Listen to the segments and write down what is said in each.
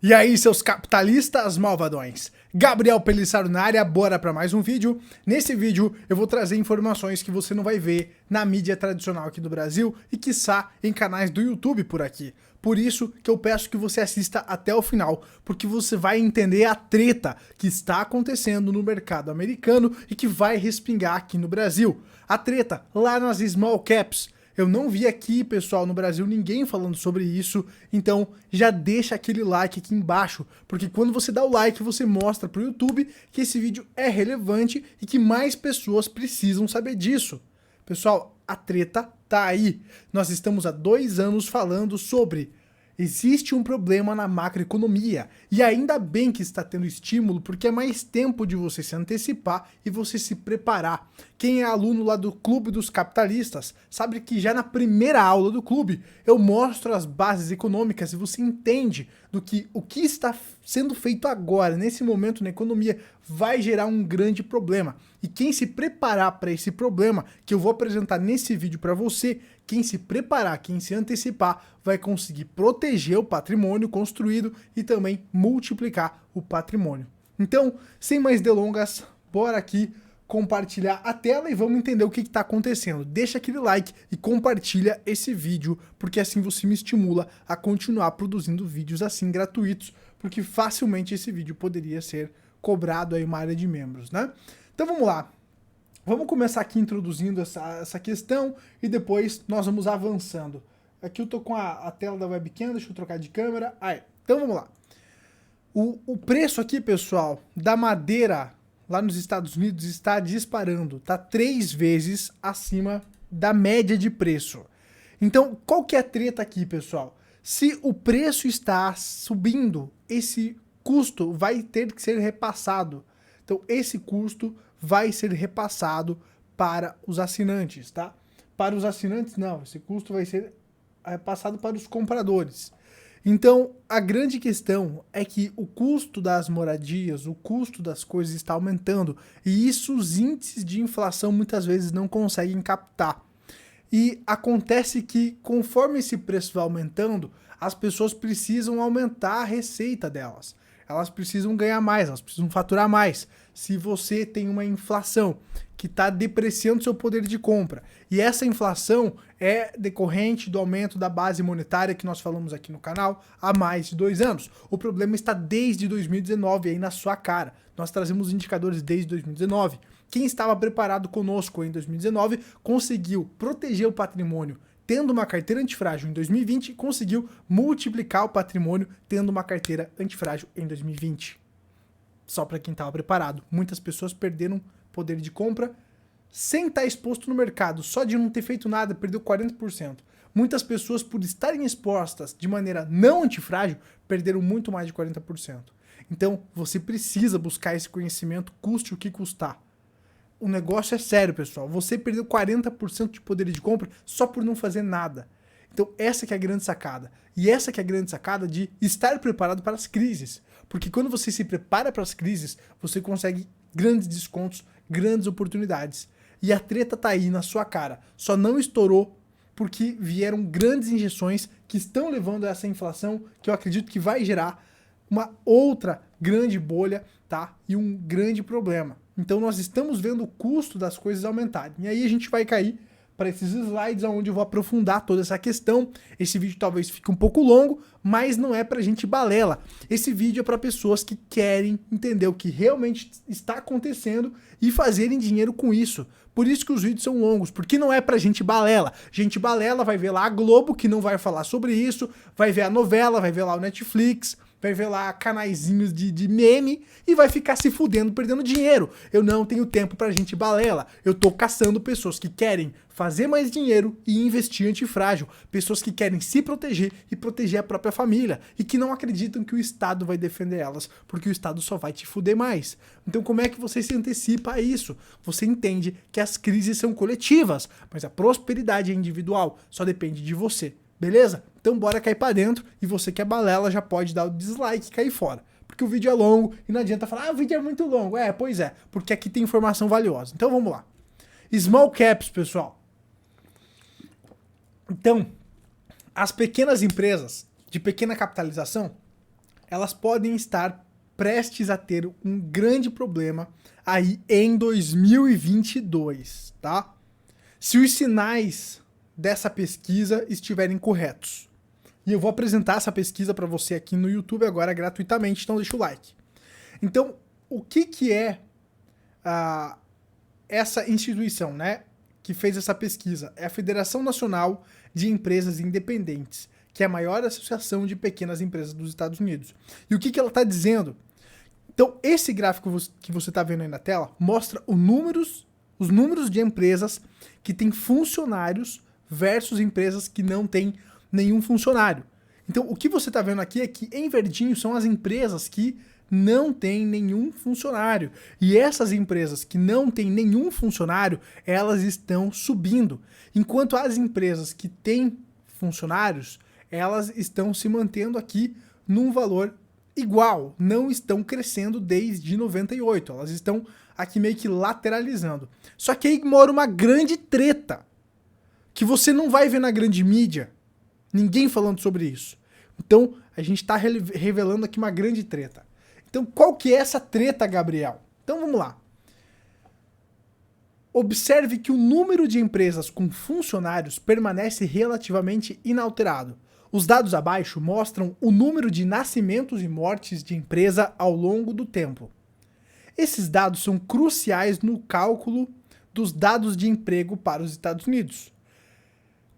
E aí, seus capitalistas malvadões? Gabriel Pelissaro na área, bora para mais um vídeo. Nesse vídeo eu vou trazer informações que você não vai ver na mídia tradicional aqui do Brasil e quiçá em canais do YouTube por aqui. Por isso que eu peço que você assista até o final, porque você vai entender a treta que está acontecendo no mercado americano e que vai respingar aqui no Brasil. A treta lá nas small caps. Eu não vi aqui, pessoal, no Brasil, ninguém falando sobre isso, então já deixa aquele like aqui embaixo, porque quando você dá o like, você mostra pro YouTube que esse vídeo é relevante e que mais pessoas precisam saber disso. Pessoal, a treta tá aí. Nós estamos há 2 anos falando sobre... Existe um problema na macroeconomia, e ainda bem que está tendo estímulo, porque é mais tempo de você se antecipar e você se preparar. Quem é aluno lá do Clube dos Capitalistas sabe que já na primeira aula do clube eu mostro as bases econômicas e você entende do que o que está sendo feito agora, nesse momento na economia, vai gerar um grande problema. E quem se preparar para esse problema, que eu vou apresentar nesse vídeo para você, quem se preparar, quem se antecipar, vai conseguir proteger o patrimônio construído e também multiplicar o patrimônio. Então, sem mais delongas, bora aqui compartilhar a tela e vamos entender o que está acontecendo. Deixa aquele like e compartilha esse vídeo, porque assim você me estimula a continuar produzindo vídeos assim gratuitos, porque facilmente esse vídeo poderia ser cobrado aí uma área de membros, né? Então vamos lá. Vamos começar aqui introduzindo essa questão e depois nós vamos avançando. Aqui eu tô com a tela da webcam, deixa eu trocar de câmera. Aí, então vamos lá. O preço aqui, pessoal, da madeira lá nos Estados Unidos está disparando. Tá 3 vezes acima da média de preço. Então, qual que é a treta aqui, pessoal? Se o preço está subindo, esse custo vai ter que ser repassado. Então, esse custo vai ser repassado para os assinantes, tá? Para os assinantes, não. Esse custo vai ser repassado para os compradores. Então, a grande questão é que o custo das moradias, o custo das coisas está aumentando. E isso os índices de inflação muitas vezes não conseguem captar. E acontece que, conforme esse preço vai aumentando, as pessoas precisam aumentar a receita delas. Elas precisam ganhar mais, elas precisam faturar mais. Se você tem uma inflação que está depreciando seu poder de compra, e essa inflação é decorrente do aumento da base monetária que nós falamos aqui no canal há mais de 2 anos. O problema está desde 2019 aí na sua cara. Nós trazemos indicadores desde 2019. Quem estava preparado conosco em 2019 conseguiu proteger o patrimônio tendo uma carteira antifrágil em 2020, conseguiu multiplicar o patrimônio tendo uma carteira antifrágil em 2020. Só para quem estava preparado. Muitas pessoas perderam poder de compra sem estar exposto no mercado. Só de não ter feito nada, perdeu 40%. Muitas pessoas, por estarem expostas de maneira não antifrágil, perderam muito mais de 40%. Então, você precisa buscar esse conhecimento, custe o que custar. O negócio é sério, pessoal. Você perdeu 40% de poder de compra só por não fazer nada. Então essa que é a grande sacada. E essa que é a grande sacada de estar preparado para as crises. Porque quando você se prepara para as crises, você consegue grandes descontos, grandes oportunidades. E a treta tá aí na sua cara. Só não estourou porque vieram grandes injeções que estão levando a essa inflação que eu acredito que vai gerar uma outra grande bolha, tá? E um grande problema. Então nós estamos vendo o custo das coisas aumentarem. E aí a gente vai cair para esses slides onde eu vou aprofundar toda essa questão. Esse vídeo talvez fique um pouco longo, mas não é pra gente balela. Esse vídeo é para pessoas que querem entender o que realmente está acontecendo e fazerem dinheiro com isso. Por isso que os vídeos são longos, porque não é pra gente balela. Gente balela vai ver lá a Globo, que não vai falar sobre isso, vai ver a novela, vai ver lá o Netflix, vai ver lá canaizinhos de meme e vai ficar se fudendo, perdendo dinheiro. Eu não tenho tempo pra gente balela. Eu tô caçando pessoas que querem fazer mais dinheiro e investir antifrágil. Pessoas que querem se proteger e proteger a própria família. E que não acreditam que o Estado vai defender elas, porque o Estado só vai te fuder mais. Então como é que você se antecipa a isso? Você entende que as crises são coletivas, mas a prosperidade é individual. Só depende de você. Beleza? Então bora cair pra dentro e você que é balela já pode dar o dislike e cair fora. Porque o vídeo é longo e não adianta falar, o vídeo é muito longo. Pois é, porque aqui tem informação valiosa. Então vamos lá. Small caps, pessoal. Então, as pequenas empresas de pequena capitalização, elas podem estar prestes a ter um grande problema aí em 2022, tá? Se os sinais dessa pesquisa estiverem corretos. E eu vou apresentar essa pesquisa para você aqui no YouTube agora gratuitamente, então deixa o like. Então, o que é essa instituição, né, que fez essa pesquisa? É a Federação Nacional de Empresas Independentes, que é a maior associação de pequenas empresas dos Estados Unidos. E o que ela está dizendo? Então, esse gráfico que você está vendo aí na tela mostra os números de empresas que têm funcionários versus empresas que não têm nenhum funcionário. Então, o que você está vendo aqui é que em verdinho são as empresas que não têm nenhum funcionário. E essas empresas que não têm nenhum funcionário, elas estão subindo. Enquanto as empresas que têm funcionários, elas estão se mantendo aqui num valor igual, não estão crescendo desde 98, elas estão aqui meio que lateralizando. Só que aí mora uma grande treta, que você não vai ver na grande mídia, ninguém falando sobre isso. Então, a gente está revelando aqui uma grande treta. Então, qual que é essa treta, Gabriel? Então, vamos lá. Observe que o número de empresas com funcionários permanece relativamente inalterado. Os dados abaixo mostram o número de nascimentos e mortes de empresa ao longo do tempo. Esses dados são cruciais no cálculo dos dados de emprego para os Estados Unidos.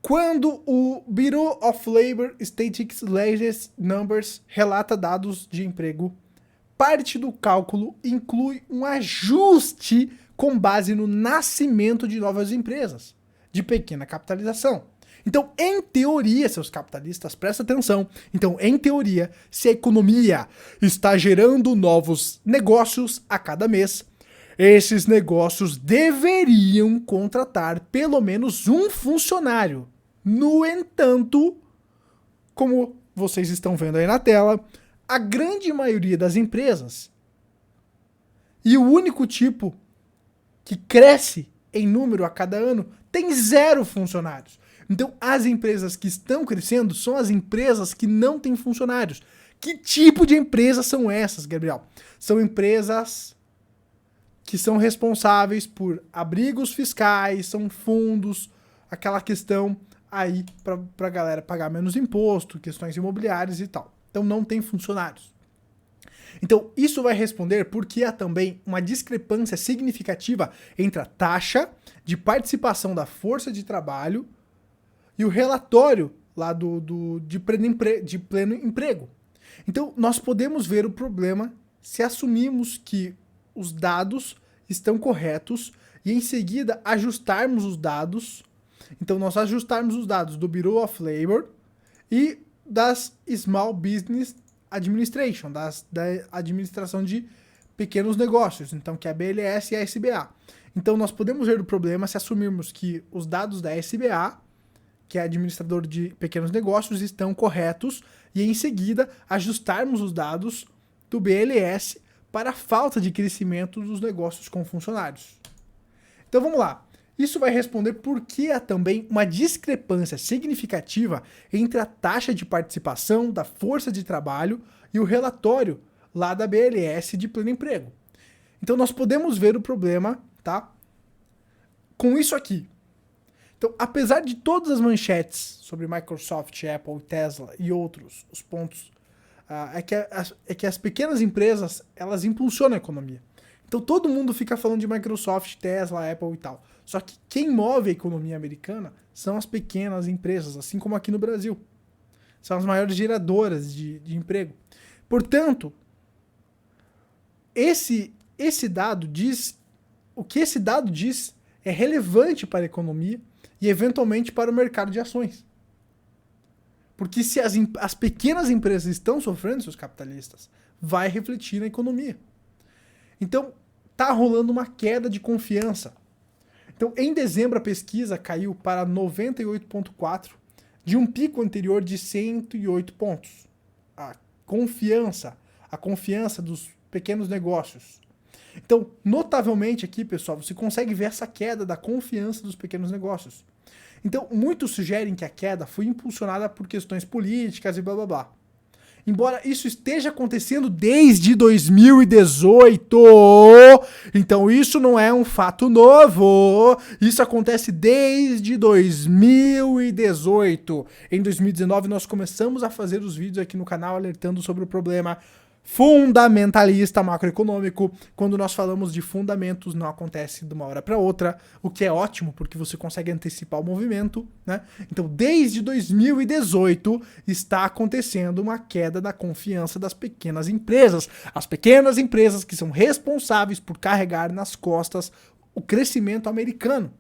Quando o Bureau of Labor Statistics Latest Numbers relata dados de emprego, parte do cálculo inclui um ajuste com base no nascimento de novas empresas de pequena capitalização. Então, em teoria, seus capitalistas, presta atenção. Então, em teoria, se a economia está gerando novos negócios a cada mês, esses negócios deveriam contratar pelo menos um funcionário. No entanto, como vocês estão vendo aí na tela, a grande maioria das empresas e o único tipo que cresce em número a cada ano tem 0 funcionários. Então, as empresas que estão crescendo são as empresas que não têm funcionários. Que tipo de empresas são essas, Gabriel? São empresas que são responsáveis por abrigos fiscais, são fundos, aquela questão aí para a galera pagar menos imposto, questões imobiliárias e tal. Então, não tem funcionários. Então, isso vai responder porque há também uma discrepância significativa entre a taxa de participação da força de trabalho e o relatório lá de pleno emprego. Então, nós podemos ver o problema se assumirmos que os dados estão corretos e, em seguida, ajustarmos os dados. Então, nós ajustarmos os dados do Bureau of Labor e das Small Business Administration, da administração de pequenos negócios, então, que é a BLS e a SBA. Então, nós podemos ver o problema se assumirmos que os dados da SBA, que é administrador de pequenos negócios, estão corretos e, em seguida, ajustarmos os dados do BLS para a falta de crescimento dos negócios com funcionários. Então, vamos lá. Isso vai responder por que há também uma discrepância significativa entre a taxa de participação da força de trabalho e o relatório lá da BLS de pleno emprego. Então, nós podemos ver o problema, tá? Com isso aqui. Então, apesar de todas as manchetes sobre Microsoft, Apple, Tesla e outros, os pontos é que as pequenas empresas, elas impulsionam a economia. Então, todo mundo fica falando de Microsoft, Tesla, Apple e tal. Só que quem move a economia americana são as pequenas empresas, assim como aqui no Brasil. São as maiores geradoras de emprego. Portanto, esse dado diz... O que esse dado diz é relevante para a economia e, eventualmente, para o mercado de ações. Porque se as pequenas empresas estão sofrendo, seus capitalistas, vai refletir na economia. Então, tá rolando uma queda de confiança. Então, em dezembro, a pesquisa caiu para 98,4, de um pico anterior de 108 pontos. A confiança dos pequenos negócios. Então, notavelmente aqui, pessoal, você consegue ver essa queda da confiança dos pequenos negócios. Então, muitos sugerem que a queda foi impulsionada por questões políticas e blá blá blá. embora isso esteja acontecendo desde 2018. Então isso não é um fato novo. Isso acontece desde 2018. Em 2019 nós começamos a fazer os vídeos aqui no canal alertando sobre o problema fundamentalista macroeconômico. Quando nós falamos de fundamentos, não acontece de uma hora para outra, o que é ótimo, porque você consegue antecipar o movimento, né? Então, desde 2018, está acontecendo uma queda da confiança das pequenas empresas. As pequenas empresas que são responsáveis por carregar nas costas o crescimento americano.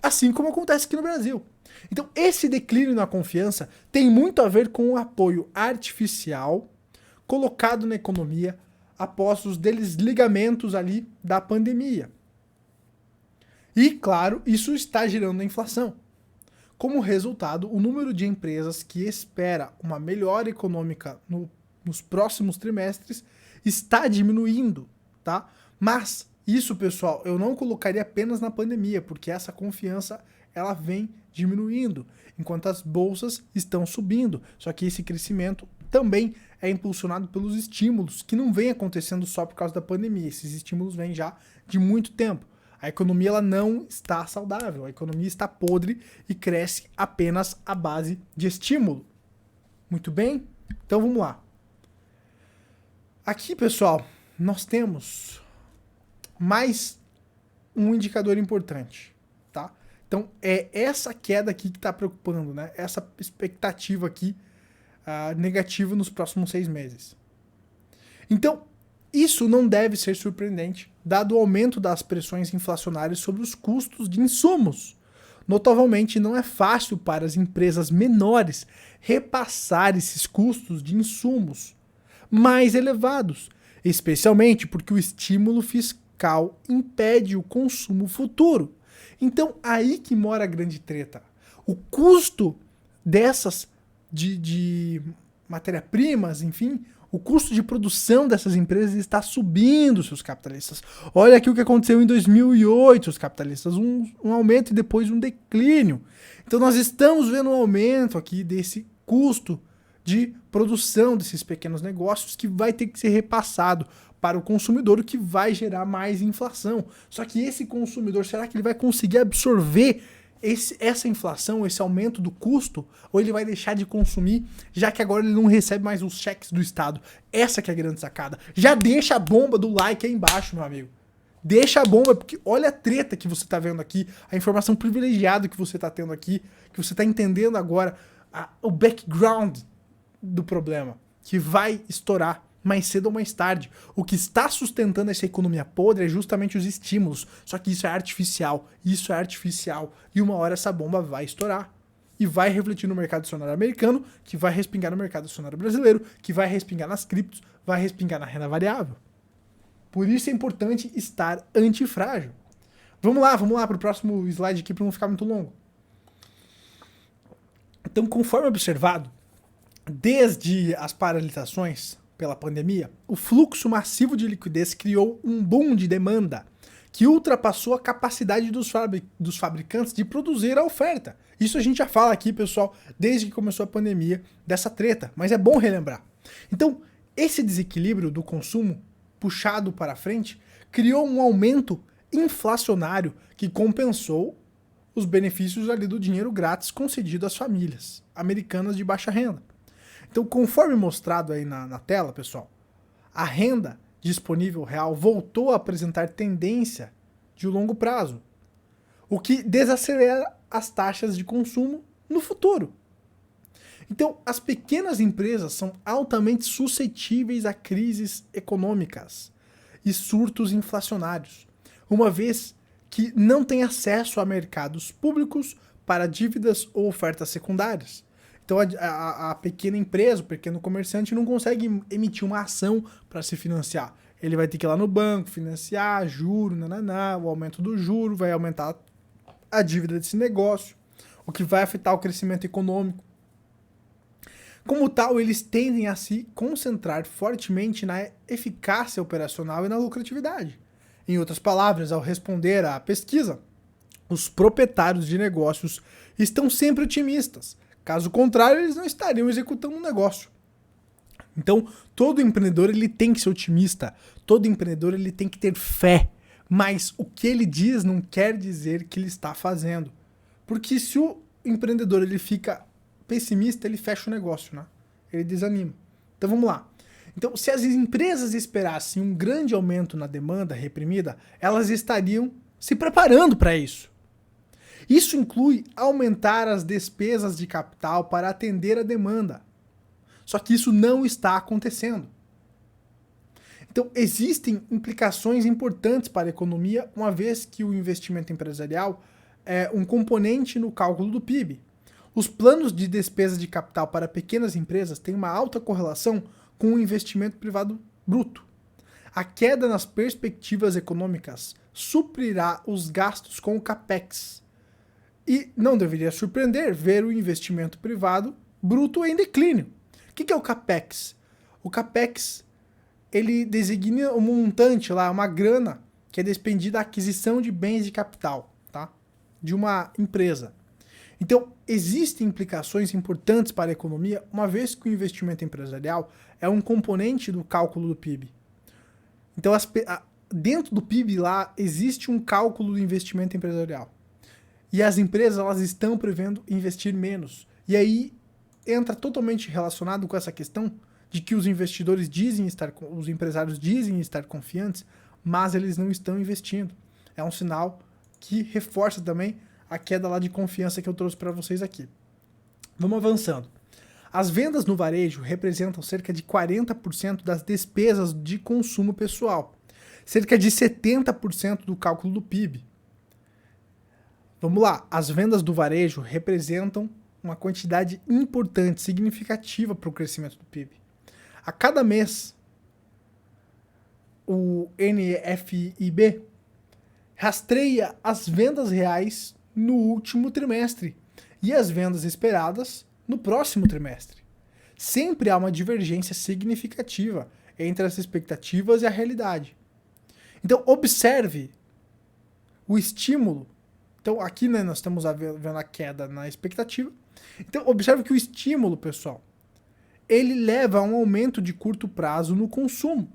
Assim como acontece aqui no Brasil. Então, esse declínio na confiança tem muito a ver com o apoio artificial colocado na economia após os desligamentos ali da pandemia. E, claro, isso está gerando a inflação. Como resultado, o número de empresas que espera uma melhora econômica nos próximos trimestres está diminuindo, tá? Mas isso, pessoal, eu não colocaria apenas na pandemia, porque essa confiança ela vem diminuindo, enquanto as bolsas estão subindo. Só que esse crescimento também é impulsionado pelos estímulos, que não vem acontecendo só por causa da pandemia. Esses estímulos vêm já de muito tempo. A economia ela não está saudável, a economia está podre e cresce apenas à base de estímulo. Muito bem? Então vamos lá. Aqui, pessoal, nós temos mais um indicador importante, tá? Então é essa queda aqui que está preocupando, né? Essa expectativa aqui negativa nos próximos 6 meses. Então, isso não deve ser surpreendente, dado o aumento das pressões inflacionárias sobre os custos de insumos. Notavelmente, não é fácil para as empresas menores repassar esses custos de insumos mais elevados, especialmente porque o estímulo fiscal impede o consumo futuro. Então, aí que mora a grande treta. O custo dessas de matéria-primas, enfim, o custo de produção dessas empresas está subindo, seus capitalistas. Olha aqui o que aconteceu em 2008, seus capitalistas, um aumento e depois um declínio. Então nós estamos vendo um aumento aqui desse custo de produção desses pequenos negócios que vai ter que ser repassado para o consumidor, o que vai gerar mais inflação. Só que esse consumidor, será que ele vai conseguir absorver essa inflação, esse aumento do custo, ou ele vai deixar de consumir, já que agora ele não recebe mais os cheques do Estado? Essa que é a grande sacada. Já deixa a bomba do like aí embaixo, meu amigo. Deixa a bomba, porque olha a treta que você tá vendo aqui, a informação privilegiada que você tá tendo aqui, que você tá entendendo agora, o background do problema, que vai estourar mais cedo ou mais tarde. O que está sustentando essa economia podre é justamente os estímulos. Só que isso é artificial. E uma hora essa bomba vai estourar. E vai refletir no mercado acionário americano, que vai respingar no mercado acionário brasileiro, que vai respingar nas criptos, vai respingar na renda variável. Por isso é importante estar antifrágil. Vamos lá para o próximo slide aqui para não ficar muito longo. Então, conforme observado, desde as paralisações pela pandemia, o fluxo massivo de liquidez criou um boom de demanda que ultrapassou a capacidade dos fabricantes de produzir a oferta. Isso a gente já fala aqui, pessoal, desde que começou a pandemia, dessa treta, mas é bom relembrar. Então, esse desequilíbrio do consumo puxado para frente criou um aumento inflacionário que compensou os benefícios ali do dinheiro grátis concedido às famílias americanas de baixa renda. Então, conforme mostrado aí na tela, pessoal, a renda disponível real voltou a apresentar tendência de longo prazo, o que desacelera as taxas de consumo no futuro. Então, as pequenas empresas são altamente suscetíveis a crises econômicas e surtos inflacionários, uma vez que não têm acesso a mercados públicos para dívidas ou ofertas secundárias. Então a pequena empresa, o pequeno comerciante não consegue emitir uma ação para se financiar. Ele vai ter que ir lá no banco, financiar, juro, o aumento do juro vai aumentar a dívida desse negócio, o que vai afetar o crescimento econômico. Como tal, eles tendem a se concentrar fortemente na eficácia operacional e na lucratividade. Em outras palavras, ao responder à pesquisa, os proprietários de negócios estão sempre otimistas. Caso contrário, eles não estariam executando um negócio. Então, todo empreendedor ele tem que ser otimista, todo empreendedor ele tem que ter fé, mas o que ele diz não quer dizer que ele está fazendo. Porque se o empreendedor ele fica pessimista, ele fecha o negócio, né? Ele desanima. Então vamos lá. Então, se as empresas esperassem um grande aumento na demanda reprimida, elas estariam se preparando para isso. Isso inclui aumentar as despesas de capital para atender a demanda. Só que isso não está acontecendo. Então, existem implicações importantes para a economia, uma vez que o investimento empresarial é um componente no cálculo do PIB. Os planos de despesa de capital para pequenas empresas têm uma alta correlação com o investimento privado bruto. A queda nas perspectivas econômicas suprirá os gastos com o CAPEX. E não deveria surpreender ver o investimento privado bruto em declínio. O que é o CAPEX? O CAPEX ele designa um montante lá, uma grana que é despendida à aquisição de bens de capital, tá? De uma empresa. Então, existem implicações importantes para a economia, uma vez que o investimento empresarial é um componente do cálculo do PIB. Então, dentro do PIB lá, existe um cálculo do investimento empresarial. E as empresas elas estão prevendo investir menos. E aí entra totalmente relacionado com essa questão de que os investidores os empresários dizem estar confiantes, mas eles não estão investindo. É um sinal que reforça também a queda lá de confiança que eu trouxe para vocês aqui. Vamos avançando. As vendas no varejo representam cerca de 40% das despesas de consumo pessoal, cerca de 70% do cálculo do PIB. Vamos lá, as vendas do varejo representam uma quantidade importante, significativa para o crescimento do PIB. A cada mês, o NFIB rastreia as vendas reais no último trimestre e as vendas esperadas no próximo trimestre. Sempre há uma divergência significativa entre as expectativas e a realidade. Então, observe o estímulo. Então, aqui né, nós estamos vendo a queda na expectativa. Então, observe que o estímulo, pessoal, ele leva a um aumento de curto prazo no consumo.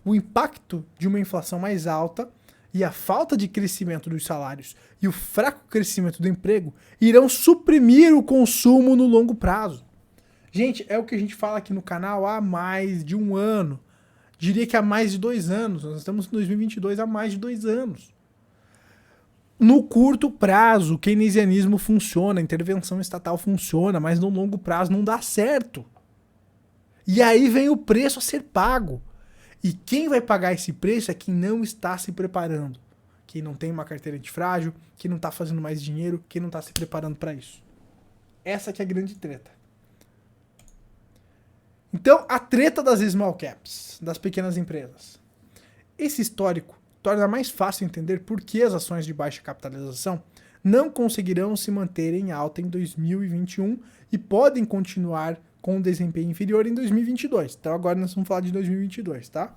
O impacto de uma inflação mais alta e a falta de crescimento dos salários e o fraco crescimento do emprego irão suprimir o consumo no longo prazo. Gente, é o que a gente fala aqui no canal há mais de um ano. Diria que há mais de 2 anos. Nós estamos em 2022 há mais de 2 anos. No curto prazo, o keynesianismo funciona, a intervenção estatal funciona, mas no longo prazo não dá certo. E aí vem o preço a ser pago. E quem vai pagar esse preço é quem não está se preparando. Quem não tem uma carteira antifrágil, quem não está fazendo mais dinheiro, quem não está se preparando para isso. Essa que é a grande treta. Então, a treta das small caps, das pequenas empresas. Esse histórico torna mais fácil entender por que as ações de baixa capitalização não conseguirão se manter em alta em 2021 e podem continuar com um desempenho inferior em 2022. Então agora nós vamos falar de 2022, tá?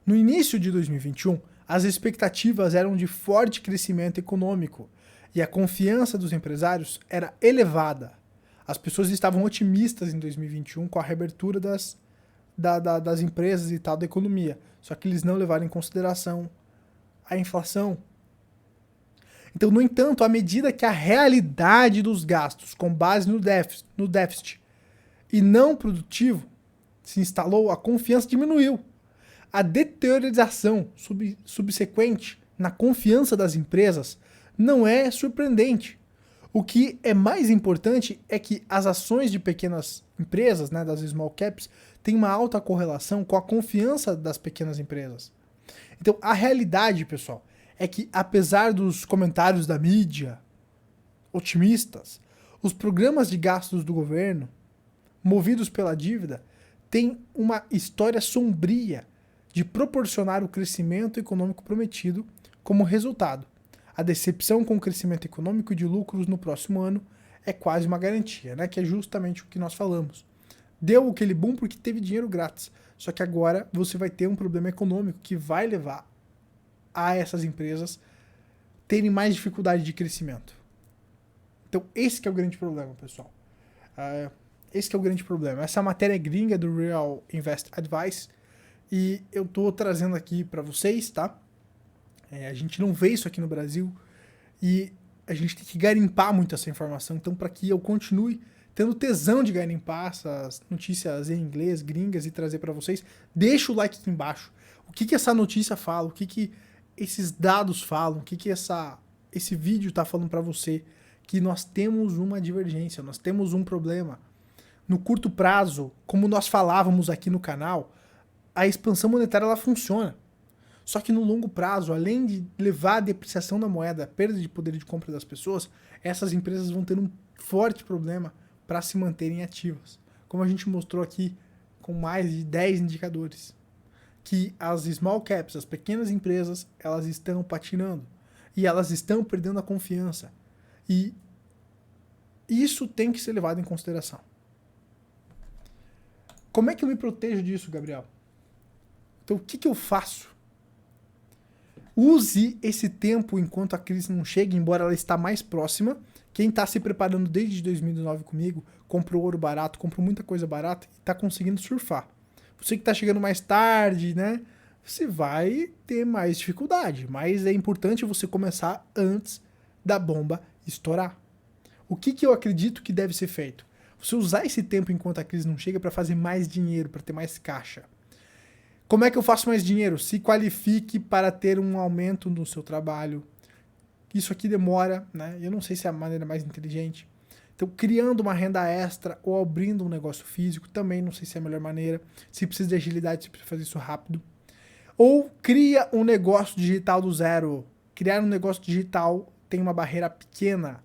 No início de 2021, as expectativas eram de forte crescimento econômico e a confiança dos empresários era elevada. As pessoas estavam otimistas em 2021 com a reabertura das empresas e tal, da economia. Só que eles não levaram em consideração a inflação. Então, no entanto, à medida que a realidade dos gastos, com base no déficit e não produtivo, se instalou, a confiança diminuiu. A deteriorização subsequente na confiança das empresas não é surpreendente. O que é mais importante é que as ações de pequenas empresas, né, das small caps, têm uma alta correlação com a confiança das pequenas empresas. Então, a realidade, pessoal, é que apesar dos comentários da mídia otimistas, os programas de gastos do governo, movidos pela dívida, têm uma história sombria de proporcionar o crescimento econômico prometido como resultado. A decepção com o crescimento econômico e de lucros no próximo ano é quase uma garantia, né? Que é justamente o que nós falamos. Deu aquele boom porque teve dinheiro grátis. Só que agora você vai ter um problema econômico que vai levar a essas empresas terem mais dificuldade de crescimento. Então esse que é o grande problema, pessoal. Esse que é o grande problema. Essa matéria é gringa do Real Invest Advice e eu tô trazendo aqui para vocês, tá? A gente não vê isso aqui no Brasil e a gente tem que garimpar muito essa informação. Então, para que eu continue tendo tesão de garimpar essas notícias em inglês, gringas, e trazer para vocês, deixa o like aqui embaixo. O que essa notícia fala? O que esses dados falam? O que esse vídeo está falando para você? Que nós temos uma divergência, nós temos um problema. No curto prazo, como nós falávamos aqui no canal, a expansão monetária ela funciona. Só que no longo prazo, além de levar a depreciação da moeda, a perda de poder de compra das pessoas, essas empresas vão ter um forte problema para se manterem ativas. Como a gente mostrou aqui com mais de 10 indicadores, que as small caps, as pequenas empresas, elas estão patinando e elas estão perdendo a confiança. E isso tem que ser levado em consideração. Como é que eu me protejo disso, Gabriel? Então, o que eu faço? Use esse tempo enquanto a crise não chega, embora ela está mais próxima. Quem está se preparando desde 2009 comigo, comprou ouro barato, comprou muita coisa barata e está conseguindo surfar. Você que está chegando mais tarde, né? Você vai ter mais dificuldade, mas é importante você começar antes da bomba estourar. O que eu acredito que deve ser feito? Você usar esse tempo enquanto a crise não chega para fazer mais dinheiro, para ter mais caixa. Como é que eu faço mais dinheiro? Se qualifique para ter um aumento no seu trabalho. Isso aqui demora, né? Eu não sei se é a maneira mais inteligente. Então, criando uma renda extra ou abrindo um negócio físico, também não sei se é a melhor maneira. Se precisa de agilidade, se precisa fazer isso rápido. Ou cria um negócio digital do zero. Criar um negócio digital tem uma barreira pequena.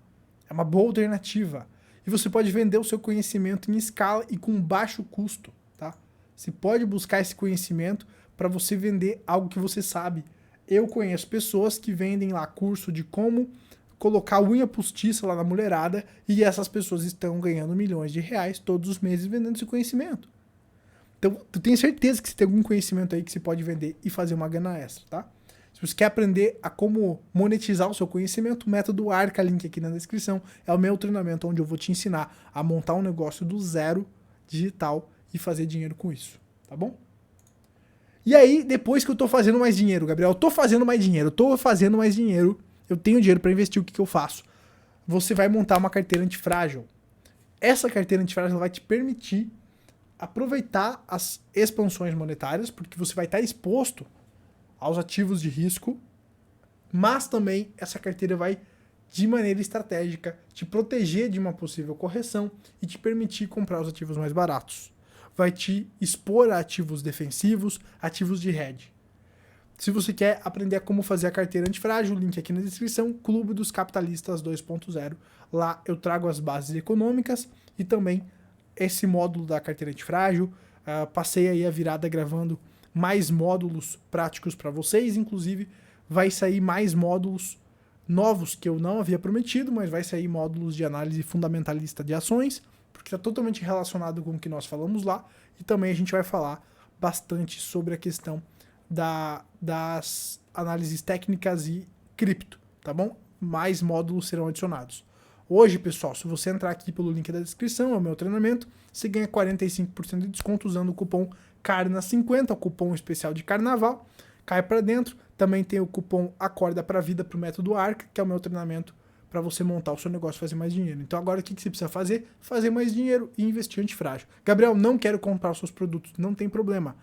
É uma boa alternativa. E você pode vender o seu conhecimento em escala e com baixo custo, tá? Você pode buscar esse conhecimento para você vender algo que você sabe. Eu conheço pessoas que vendem lá curso de como colocar unha postiça lá na mulherada e essas pessoas estão ganhando milhões de reais todos os meses vendendo esse conhecimento. Então, eu tenho certeza que você tem algum conhecimento aí que você pode vender e fazer uma grana extra, tá? Se você quer aprender a como monetizar o seu conhecimento, o método ARCA, link aqui na descrição, é o meu treinamento onde eu vou te ensinar a montar um negócio do zero digital e fazer dinheiro com isso, tá bom? E aí, depois que eu tô fazendo mais dinheiro, Gabriel, eu tô fazendo mais dinheiro, eu tenho dinheiro para investir, o que eu faço? Você vai montar uma carteira antifrágil. Essa carteira antifrágil vai te permitir aproveitar as expansões monetárias, porque você vai estar exposto aos ativos de risco, mas também essa carteira vai, de maneira estratégica, te proteger de uma possível correção e te permitir comprar os ativos mais baratos. Vai te expor a ativos defensivos, ativos de hedge. Se você quer aprender a como fazer a carteira antifrágil, link aqui na descrição, Clube dos Capitalistas 2.0. Lá eu trago as bases econômicas e também esse módulo da carteira antifrágil. Passei aí a virada gravando mais módulos práticos para vocês, inclusive vai sair mais módulos novos que eu não havia prometido, mas vai sair módulos de análise fundamentalista de ações, porque está totalmente relacionado com o que nós falamos lá, e também a gente vai falar bastante sobre a questão das análises técnicas e cripto, tá bom? Mais módulos serão adicionados. Hoje, pessoal, se você entrar aqui pelo link da descrição, é o meu treinamento, você ganha 45% de desconto usando o cupom CARNA50, o cupom especial de carnaval, cai para dentro. Também tem o cupom ACORDA para Vida para o método ARCA, que é o meu treinamento para você montar o seu negócio e fazer mais dinheiro. Então agora o que você precisa fazer? Fazer mais dinheiro e investir antifrágil. Gabriel, não quero comprar os seus produtos, não tem problema.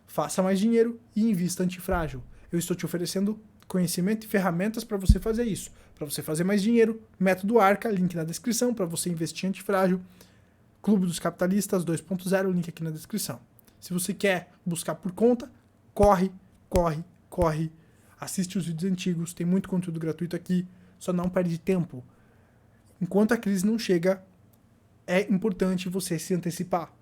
Faça mais dinheiro e invista antifrágil. Eu estou te oferecendo conhecimento e ferramentas para você fazer isso. Para você fazer mais dinheiro, método ARCA, link na descrição, para você investir antifrágil, Clube dos Capitalistas 2.0, link aqui na descrição. Se você quer buscar por conta, corre. Assiste os vídeos antigos, tem muito conteúdo gratuito aqui, só não perde tempo. Enquanto a crise não chega, é importante você se antecipar.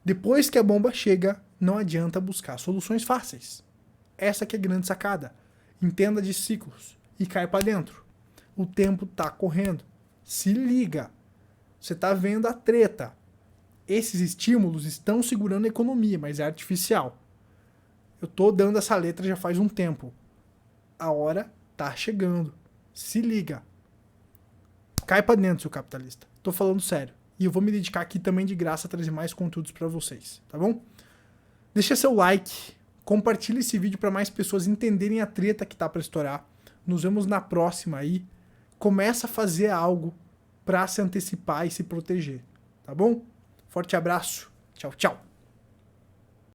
Depois que a bomba chega, não adianta buscar soluções fáceis. Essa que é a grande sacada. Entenda de ciclos e cai para dentro. O tempo tá correndo. Se liga. Você tá vendo a treta. Esses estímulos estão segurando a economia, mas é artificial. Eu tô dando essa letra já faz um tempo. A hora tá chegando. Se liga. Cai para dentro, seu capitalista. Tô falando sério. e eu vou me dedicar aqui também de graça a trazer mais conteúdos para vocês, tá bom? Deixa seu like, compartilha esse vídeo para mais pessoas entenderem a treta que tá para estourar. Nos vemos na próxima aí. Começa a fazer algo para se antecipar e se proteger, tá bom? Forte abraço. Tchau, tchau.